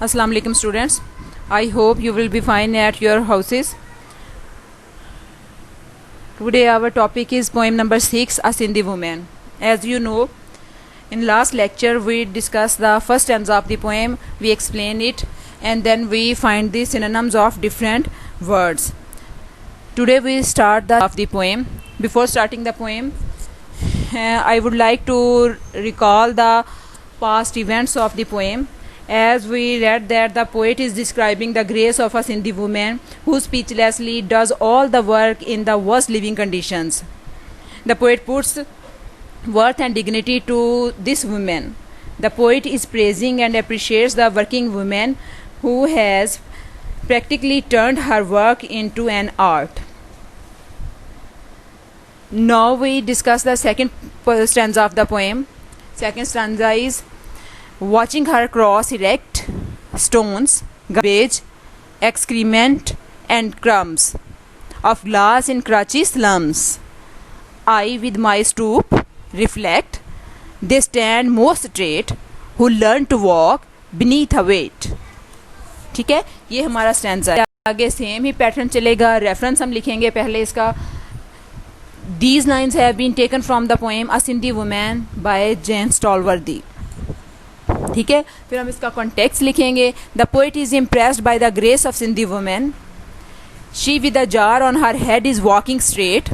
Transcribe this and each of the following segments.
Assalamu alaikum students. I hope you will be fine at your houses. Today our topic is poem number 6, A Sindhi Woman. As you know, in last lecture we discussed the first stanza of the poem, we explain it and then we find the synonyms of different words. Today we start the poem. Before starting the poem, I would like to recall the past events of the poem. As we read that the poet is describing the grace of a Sindhi woman who speechlessly does all the work in the worst living conditions. The poet puts worth and dignity to this woman. The poet is praising and appreciates the working woman who has practically turned her work into an art. Now we discuss the second stanza of the poem. Second stanza is, watching her cross erect stones, garbage, excrement and crumbs of glass in Karachi slums. I with my stoop reflect, they stand more straight who learn to walk beneath a weight. ठीक है, ये हमारा stanza है. आगे same ही pattern चलेगा. Reference हम लिखेंगे पहले इसका. These lines have been taken from the poem A Sindhi Woman by Jane Stolworthy. ठीक है, फिर हम इसका कॉन्टेक्स्ट लिखेंगे. The poet is impressed by the grace of Sindhi women. She with a jar on her head is walking straight.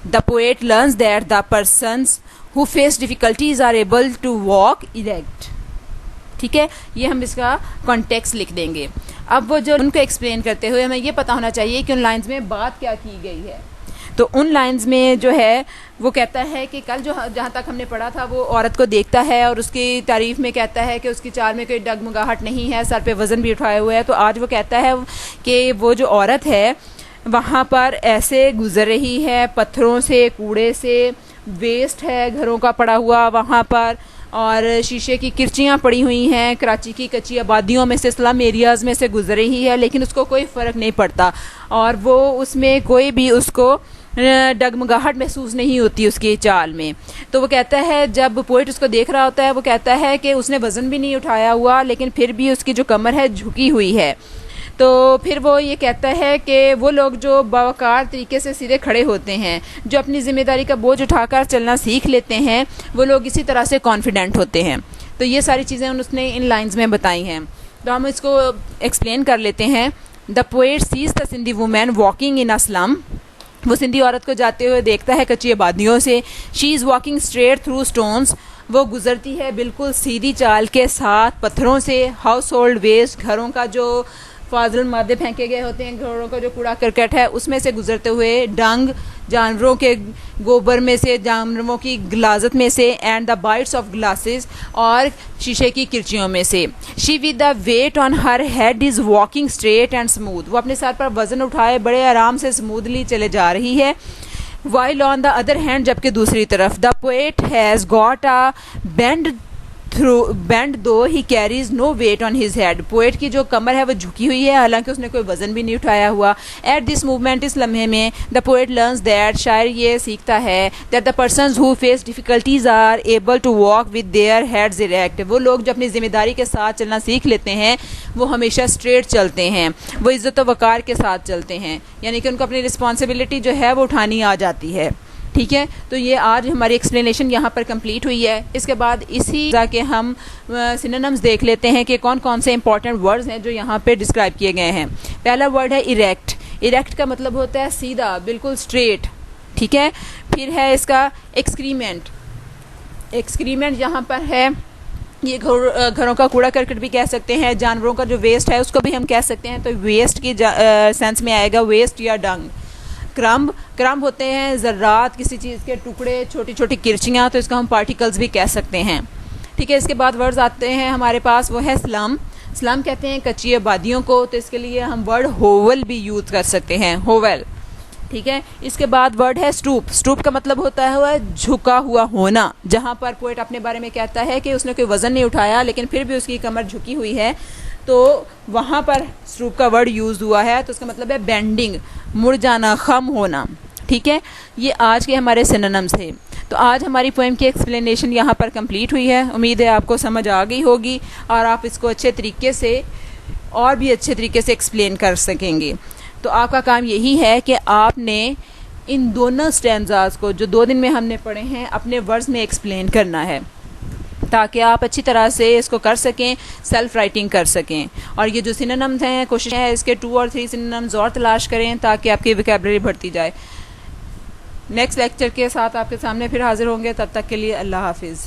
The poet learns that the persons who face difficulties are able to walk erect. ठीक है, ये हम इसका context लिख देंगे. अब वो जो उनको एक्सप्लेन करते हुए हमें ये पता होना चाहिए कि उन लाइन्स में बात क्या की गई है. तो उन लाइंस में जो है वो कहता है कि कल जो जहाँ तक हमने पढ़ा था वो औरत को देखता है और उसकी तारीफ़ में कहता है कि उसकी चाल में कोई डगमगाहट नहीं है, सर पे वज़न भी उठाए हुए है. तो आज वो कहता है कि वो जो औरत है वहाँ पर ऐसे गुज़र रही है, पत्थरों से, कूड़े से, वेस्ट है घरों का पड़ा हुआ वहाँ पर, और शीशे की किरचियाँ पड़ी हुई हैं. कराची की कच्ची आबादियों में से, स्लम एरियाज़ में से गुज़र रही है, लेकिन उसको कोई फ़र्क नहीं पड़ता और वो उसमें कोई भी उसको डगमगाहट महसूस नहीं होती उसकी चाल में. तो वो कहता है, जब पोइट उसको देख रहा होता है वो कहता है कि उसने वज़न भी नहीं उठाया हुआ लेकिन फिर भी उसकी जो कमर है झुकी हुई है. तो फिर वो ये कहता है कि वो लोग जो बावकार तरीके से सीधे खड़े होते हैं, जो अपनी ज़िम्मेदारी का बोझ उठाकर चलना सीख लेते हैं, वो लोग इसी तरह से कॉन्फिडेंट होते हैं. तो ये सारी चीज़ें उसने इन लाइंस में बताई हैं. तो हम इसको एक्सप्लेन कर लेते हैं. The poet sees the Sindhi women walking in a slum. वो सिंधी औरत को जाते हुए देखता है कच्ची आबादियों से. She is walking straight through stones. वो गुजरती है बिल्कुल सीधी चाल के साथ पत्थरों से. हाउस होल्ड वेस्ट, घरों का जो फाजिल मादे फेंके गए होते हैं, घरों का जो कूड़ा करकट है उसमें से गुजरते हुए. डंग, जानवरों के गोबर में से, जानवरों की गलाजत में से. And the bites of glasses, और शीशे की किरचियों में से. She with the weight on her head is walking straight and smooth. वो अपने सर पर वज़न उठाए बड़े आराम से स्मूथली चले जा रही है. While on the other hand, जबकि दूसरी तरफ, the poet has got a bend though he carries no weight on his head. Poet की जो कमर है वो झुकी हुई है, हालांकि उसने कोई वज़न भी नहीं उठाया हुआ. एट दिस मूवमेंट, इस लम्हे में, द पोएट लर्न्स दैट, शायर ये सीखता है, that the persons who face difficulties are able to walk with their heads erect. वो लोग जो अपनी ज़िम्मेदारी के साथ चलना सीख लेते हैं वो हमेशा स्ट्रेट चलते हैं, वो इज़्ज़त व वक़ार के साथ चलते हैं, यानी कि उनको अपनी रिस्पॉन्सिबिलिटी जो है वो उठानी आ जाती है. ठीक है, तो ये आज हमारी एक्सप्लेनेशन यहाँ पर कंप्लीट हुई है. इसके बाद इसी जाके हम सिनोनिम्स देख लेते हैं कि कौन कौन से इंपॉर्टेंट वर्ड्स हैं जो यहाँ पे डिस्क्राइब किए गए हैं. पहला वर्ड है इरेक्ट. इरेक्ट का मतलब होता है सीधा, बिल्कुल स्ट्रेट. ठीक है, फिर है इसका एक्सक्रीमेंट. एक्सक्रीमेंट यहाँ पर है, ये घरों का कूड़ा करकट भी कह सकते हैं, जानवरों का जो वेस्ट है उसको भी हम कह सकते हैं. तो वेस्ट की सेंस में आएगा वेस्ट या डंग. क्रम्ब, क्रम्ब होते हैं ज़र्रात, किसी चीज़ के टुकड़े, छोटी छोटी किरचियाँ, तो इसका हम पार्टिकल्स भी कह सकते हैं. ठीक है, इसके बाद वर्ड्स आते हैं हमारे पास, वो है स्लम. स्लम कहते हैं कच्ची आबादियों को, तो इसके लिए हम वर्ड होवल भी यूज़ कर सकते हैं, होवल. ठीक है, इसके बाद वर्ड है स्टूप. स्टूप का मतलब होता है झुका हुआ होना. जहाँ पर पोएट अपने बारे में कहता है कि उसने कोई वज़न नहीं उठाया लेकिन फिर भी उसकी कमर झुकी हुई है, तो वहाँ पर स्टूप का वर्ड यूज़ हुआ है. तो उसका मतलब है बेंडिंग, मुड़ जाना, खम होना. ठीक है, ये आज के हमारे सिनोनिम्स थे. तो आज हमारी पोएम की एक्सप्लेनेशन यहाँ पर कंप्लीट हुई है। उम्मीद है आपको समझ आ गई होगी और आप इसको अच्छे तरीके से और भी अच्छे तरीके से एक्सप्लेन कर सकेंगे। तो आपका काम यही है कि आपने इन दोनों स्टैंजाज को जो 2 दिन में हमने पढ़े हैं अपने वर्ड्स में एक्सप्लेन करना है, ताकि आप अच्छी तरह से इसको कर सकें, सेल्फ राइटिंग कर सकें। और ये जो सिनोनिम्स हैं, कोशिश है इसके 2 और 3 सिनोनिम्स और तलाश करें ताकि आपकी वोकैबुलरी बढ़ती जाए। नेक्स्ट लेक्चर के साथ आपके सामने फिर हाजिर होंगे, तब तक के लिए अल्लाह हाफिज़।